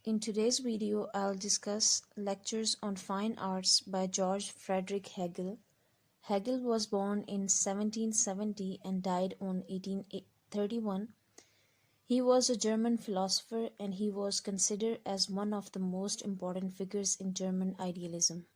In today's video, I'll discuss Lectures on Fine Arts by George Friedrich Hegel. Hegel was born in 1770 and died on 1831. He was a German philosopher and he was considered as one of the most important figures in German idealism.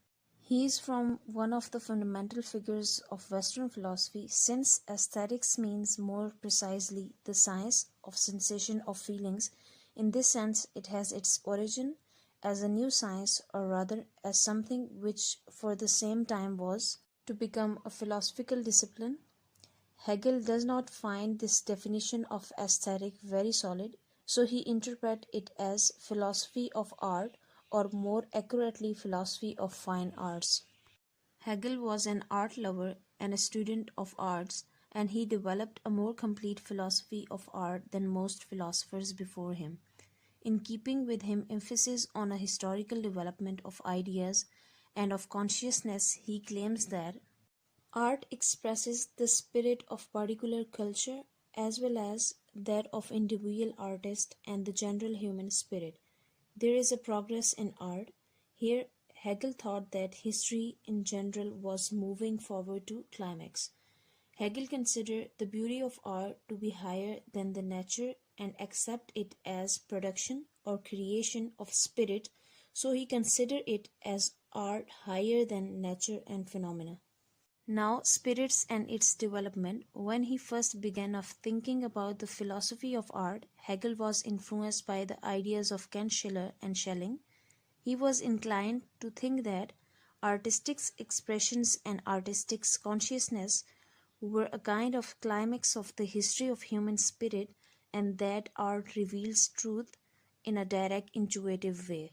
He is from one of the fundamental figures of Western philosophy, since aesthetics means more precisely the science of sensation of feelings. In this sense, it has its origin as a new science, or rather as something which for the same time was to become a philosophical discipline. Hegel does not find this definition of aesthetic very solid, so he interprets it as philosophy of art, or more accurately philosophy of fine arts. Hegel was an art lover and a student of arts, and he developed a more complete philosophy of art than most philosophers before him. In keeping with him emphasis on a historical development of ideas and of consciousness, he claims that art expresses the spirit of particular culture as well as that of individual artist and the general human spirit. There is a progress in art. Here, Hegel thought that history in general was moving forward to climax. Hegel considered the beauty of art to be higher than the nature and accept it as production or creation of spirit, so he considered it as art higher than nature and phenomena. Now, spirits and its development. When he first began of thinking about the philosophy of art, Hegel was influenced by the ideas of Kant, Schiller, and Schelling. He was inclined to think that artistic expressions and artistic consciousness were a kind of climax of the history of human spirit, and that art reveals truth in a direct, intuitive way.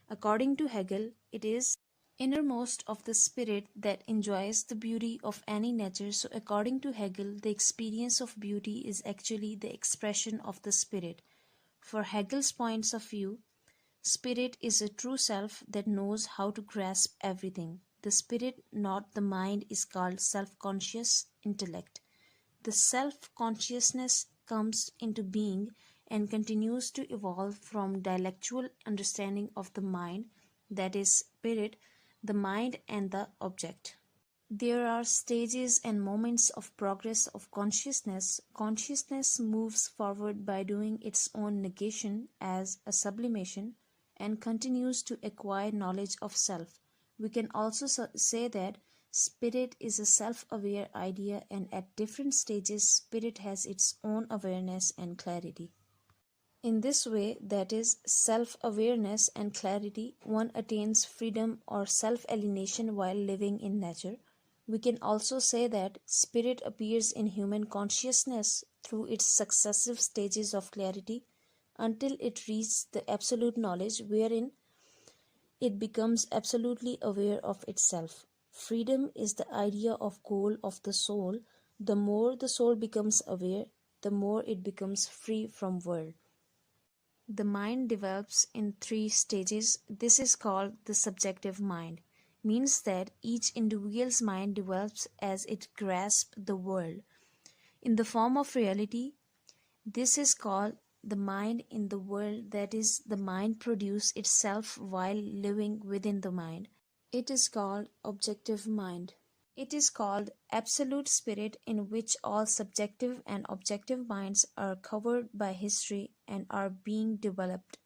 According to Hegel, it is innermost of the spirit that enjoys the beauty of any nature. So according to Hegel, the experience of beauty is actually the expression of the spirit. For Hegel's points of view, spirit is a true self that knows how to grasp everything. The spirit, not the mind, is called self-conscious intellect. The self-consciousness comes into being and continues to evolve from dialectual understanding of the mind, that is spirit, the mind and the object. There are stages and moments of progress of consciousness. Consciousness moves forward by doing its own negation as a sublimation and continues to acquire knowledge of self. We can also say that spirit is a self-aware idea, and at different stages spirit has its own awareness and clarity. In this way, that is, self-awareness and clarity, one attains freedom or self-alienation while living in nature. We can also say that spirit appears in human consciousness through its successive stages of clarity until it reaches the absolute knowledge wherein it becomes absolutely aware of itself. Freedom is the idea of goal of the soul. The more the soul becomes aware, the more it becomes free from world. The mind develops in 3 stages. This is called the subjective mind. Means that each individual's mind develops as it grasps the world in the form of reality. This is called the mind in the world, that is, the mind produces itself while living within the mind. It is called objective mind. It is called absolute spirit, in which all subjective and objective minds are covered by history and are being developed.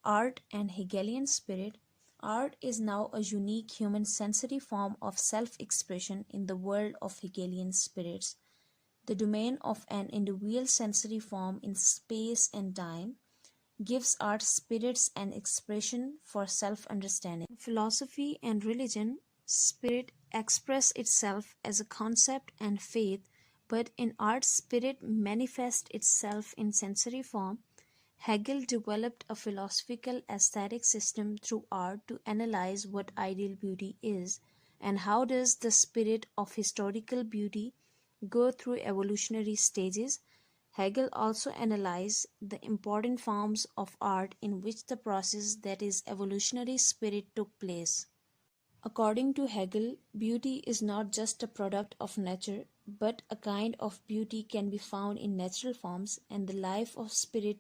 Art and Hegelian spirit. Art is now a unique human sensory form of self-expression in the world of Hegelian spirits. The domain of an individual sensory form in space and time gives art spirits an expression for self-understanding. In philosophy and religion, spirit expresses itself as a concept and faith, but in art, spirit manifests itself in sensory form. Hegel developed a philosophical aesthetic system through art to analyze what ideal beauty is, and how does the spirit of historical beauty go through evolutionary stages. Hegel also analyzed the important forms of art in which the process, that is, evolutionary spirit, took place. According to Hegel, beauty is not just a product of nature, but a kind of beauty can be found in natural forms, and the life of spirit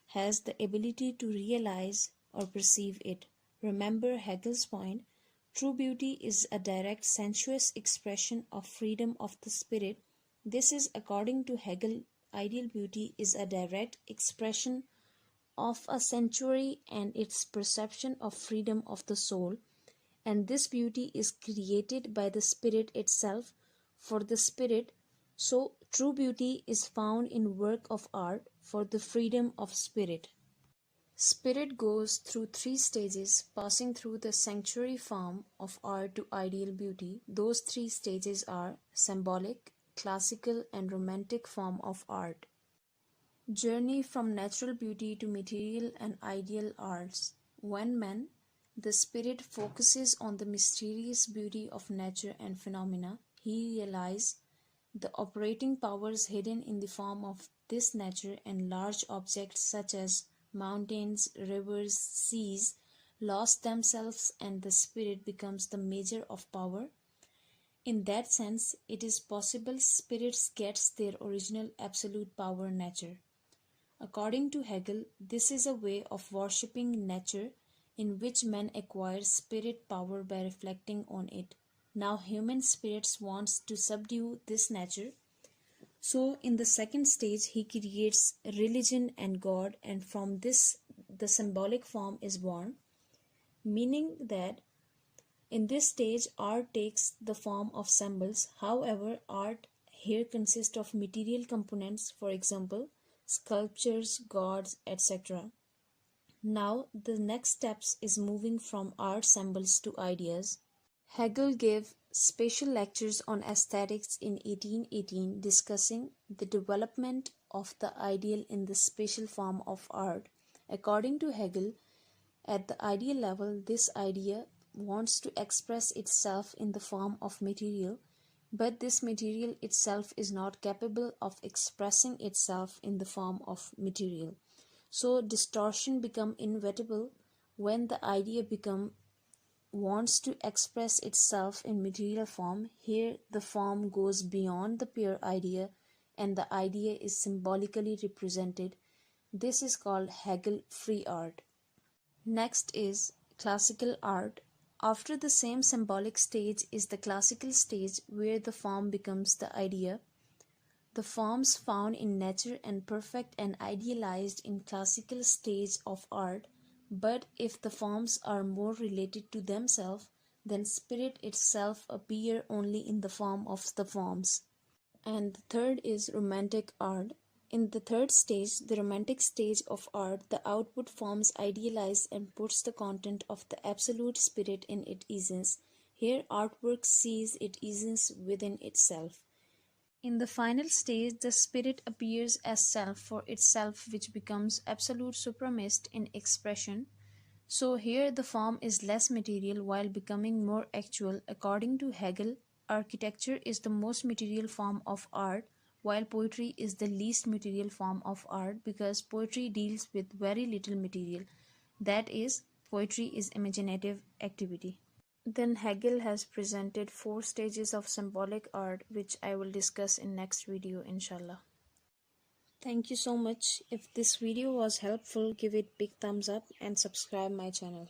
has the ability to realize or perceive it. Remember Hegel's point: true beauty is a direct sensuous expression of freedom of the spirit. This is, according to Hegel, ideal beauty is a direct expression of a sanctuary and its perception of freedom of the soul, and this beauty is created by the spirit itself for the spirit. So true beauty is found in work of art for the freedom of spirit. Spirit goes through three stages, passing through the sanctuary form of art to ideal beauty. Those three stages are symbolic, classical, and romantic form of art. Journey from natural beauty to material and ideal arts. When man, the spirit, focuses on the mysterious beauty of nature and phenomena, he realizes the operating powers hidden in the form of this nature, and large objects such as mountains, rivers, seas lost themselves, and the spirit becomes the measure of power. In that sense, it is possible spirits gets their original absolute power nature. According to Hegel, this is a way of worshipping nature in which man acquires spirit power by reflecting on it. Now human spirits wants to subdue this nature. So in the second stage he creates religion and God, and from this the symbolic form is born, meaning that in this stage art takes the form of symbols. However, art here consists of material components, for example, sculptures, gods, etc. Now the next steps is moving from art symbols to ideas. Hegel gave special lectures on aesthetics in 1818, discussing the development of the ideal in the spatial form of art. According to Hegel, at the ideal level, this idea wants to express itself in the form of material, but this material itself is not capable of expressing itself in the form of material. So distortion become inevitable when the idea wants to express itself in material form. Here the form goes beyond the pure idea and the idea is symbolically represented. This is called Hegel free art. Next is classical art. After the same symbolic stage is the classical stage, where the form becomes the idea. The forms found in nature and perfect and idealized in classical stage of art, but if the forms are more related to themselves, then spirit itself appear only in the form of the forms. And the third is romantic art. In the third stage, the romantic stage of art, the output forms idealize and puts the content of the absolute spirit in its essence. Here artwork sees its essence within itself. In the final stage, the spirit appears as self for itself, which becomes absolute supremacist in expression. So here the form is less material while becoming more actual. According to Hegel, architecture is the most material form of art, while poetry is the least material form of art, because poetry deals with very little material. That is, poetry is imaginative activity. Then Hegel has presented 4 stages of symbolic art, which I will discuss in next video, inshallah. Thank you so much. If this video was helpful, give it big thumbs up and subscribe my channel.